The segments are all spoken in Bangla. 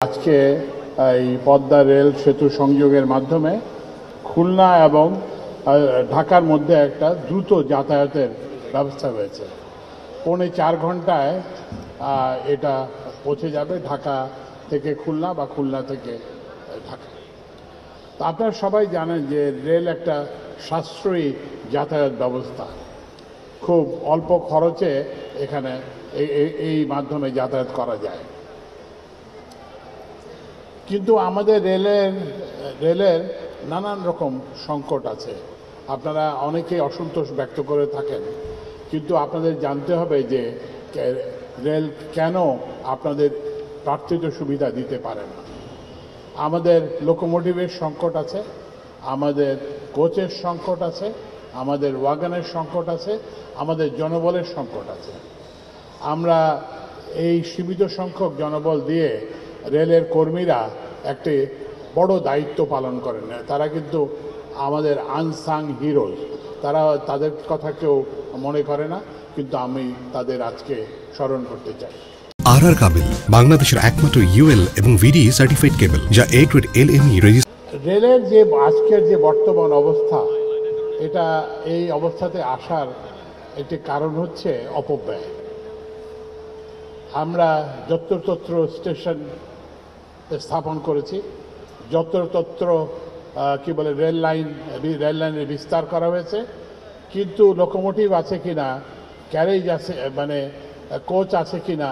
আজকে এই পদ্মা রেল সেতু সংযোগের মাধ্যমে খুলনা এবং ঢাকার মধ্যে একটা দ্রুত যাতায়াতের ব্যবস্থা হয়েছে। 4.25 ঘন্টায় এটা পৌঁছে যাবে ঢাকা থেকে খুলনা বা খুলনা থেকে ঢাকা। তো আপনারা সবাই জানেন যে রেল একটা সাশ্রয়ী যাতায়াত ব্যবস্থা, খুব অল্প খরচে এখানে এই মাধ্যমে যাতায়াত করা যায়। কিন্তু আমাদের রেলের নানান রকম সংকট আছে। আপনারা অনেকেই অসন্তোষ ব্যক্ত করে থাকেন, কিন্তু আপনাদের জানতে হবে যে রেল কেন আপনাদের প্রার্থিত সুবিধা দিতে পারে না। আমাদের লোকোমোটিভের সংকট আছে, আমাদের কোচের সংকট আছে, আমাদের ওয়াগনের সংকট আছে, আমাদের জনবলের সংকট আছে। আমরা এই সীমিত সংখ্যক জনবল দিয়ে রেলের কর্মীরা একটি বড় দায়িত্ব পালন করেন। তারা কিন্তু আমাদের আনসাং হিরোজ, তাদের কথা কেউ মনে করে না, কিন্তু আমি তাদের আজকে স্মরণ করতে চাই। আর কাবেল বাংলাদেশের একমাত্র ইউএল এবং ভিডি সার্টিফাইড কেবল, যা এ গ্রেড এলএমই রেজিস্টার। রেলের যে আজকের যে বর্তমান অবস্থা, এটা এই অবস্থাতে আসার একটি কারণ হচ্ছে অপব্যয়। আমরা যত্রতত্র স্টেশন স্থাপন করেছি, যত্রতত্র কি বলে রেল লাইনের বিস্তার করা হয়েছে, কিন্তু লোকোমোটিভ আছে কিনা, ক্যারেজ আছে মানে কোচ আছে কিনা,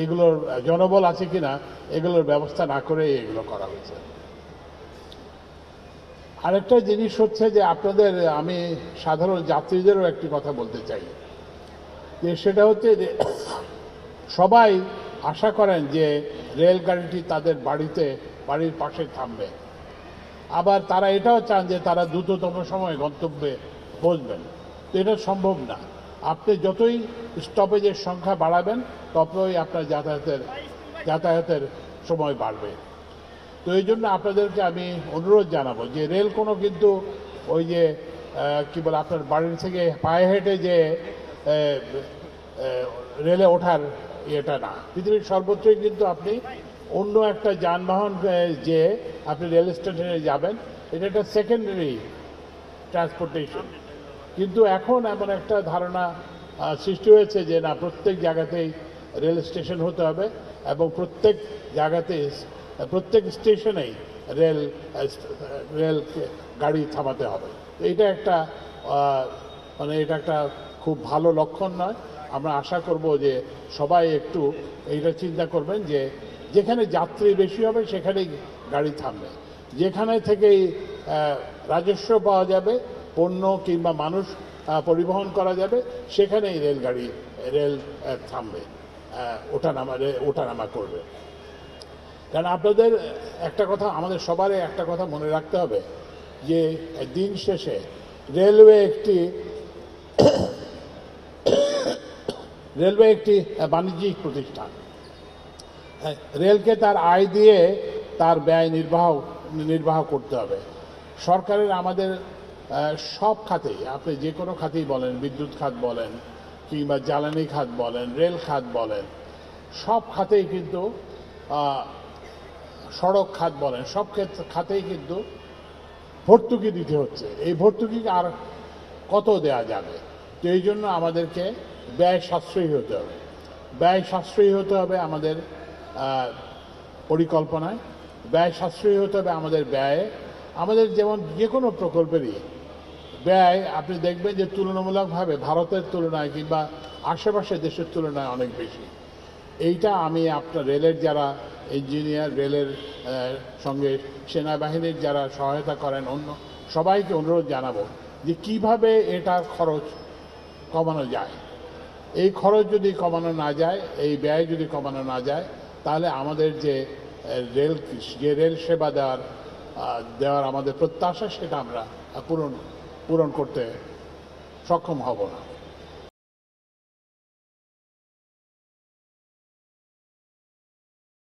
এগুলোর জনবল আছে কিনা, এগুলোর ব্যবস্থা না করে এগুলো করা হয়েছে। আরেকটা জিনিস হচ্ছে যে আপনাদের, আমি সাধারণ যাত্রীদেরও একটি কথা বলতে চাই, যে সেটা হচ্ছে যে সবাই আশা করেন যে রেলগাড়িটি তাদের বাড়ির পাশে থামবে, আবার তারা এটাও চান যে তারা দ্রুততম সময়ে গন্তব্যে পৌঁছবেন। তো এটা সম্ভব না। আপনি যতই স্টপেজের সংখ্যা বাড়াবেন, ততই আপনার যাতায়াতের সময় বাড়বে। তো এই জন্য আপনাদেরকে আমি অনুরোধ জানাবো যে রেল কোনো কিন্তু ওই যে কি বলে আপনার বাড়ির থেকে পায়ে হেঁটে যে রেলে ওঠার এটা না। পৃথিবীর সর্বত্রই কিন্তু আপনি অন্য একটা যানবাহন যে আপনি রেল স্টেশনে যাবেন, এটা একটা সেকেন্ডারি ট্রান্সপোর্টেশন। কিন্তু এখন এমন একটা ধারণা সৃষ্টি হয়েছে যে না, প্রত্যেক জায়গাতেই রেল স্টেশন হতে হবে এবং প্রত্যেক জায়গাতেই প্রত্যেক স্টেশনেই রেল গাড়ি থামাতে হবে। এটা একটা এটা একটা খুব ভালো লক্ষণ নয়। আমরা আশা করব যে সবাই একটু এইটা চিন্তা করবেন যে যেখানে যাত্রী বেশি হবে সেখানেই গাড়ি থামবে, যেখানে থেকেই রাজস্ব পাওয়া যাবে, পণ্য কিংবা মানুষ পরিবহন করা যাবে, সেখানেই রেল থামবে, ওঠানামা করবে। কারণ আপনাদের একটা কথা, আমাদের সবারই একটা কথা মনে রাখতে হবে যে দিন শেষে রেলওয়ে একটি বাণিজ্যিক প্রতিষ্ঠান। রেলকে তার আয় দিয়ে তার ব্যয় নির্বাহ করতে হবে। সরকারের আমাদের সব খাতেই, আপনি যে কোনো খাতেই বলেন, বিদ্যুৎ খাত বলেন কিংবা জ্বালানি খাত বলেন, রেল খাত বলেন, সব খাতেই কিন্তু, সড়ক খাত বলেন, সব খাতেই কিন্তু ভর্তুকি দিতে হচ্ছে। এই ভর্তুকি আর কত দেয়া যাবে? তো এই জন্য আমাদেরকে ব্যয় সাশ্রয়ী হতে হবে আমাদের পরিকল্পনায়, ব্যয় সাশ্রয়ী হতে হবে আমাদের ব্যয়ে। আমাদের যেমন যে কোনো প্রকল্পেরই ব্যয় আপনি দেখবেন যে তুলনামূলকভাবে ভারতের তুলনায় কিংবা আশেপাশের দেশের তুলনায় অনেক বেশি। এইটা আমি আপনার রেলের যারা ইঞ্জিনিয়ার, রেলের সঙ্গে সেনাবাহিনীর যারা সহায়তা করেন, অন্য সবাইকে অনুরোধ জানাবো যে কিভাবে এটার খরচ কমানো যায়। এই খরচ যদি কমানো না যায়, এই ব্যয় যদি কমানো না যায়, তাহলে আমাদের যে রেল সেবা দেওয়ার আমাদের প্রত্যাশা, সেটা আমরা পূরণ করতে সক্ষম হব না।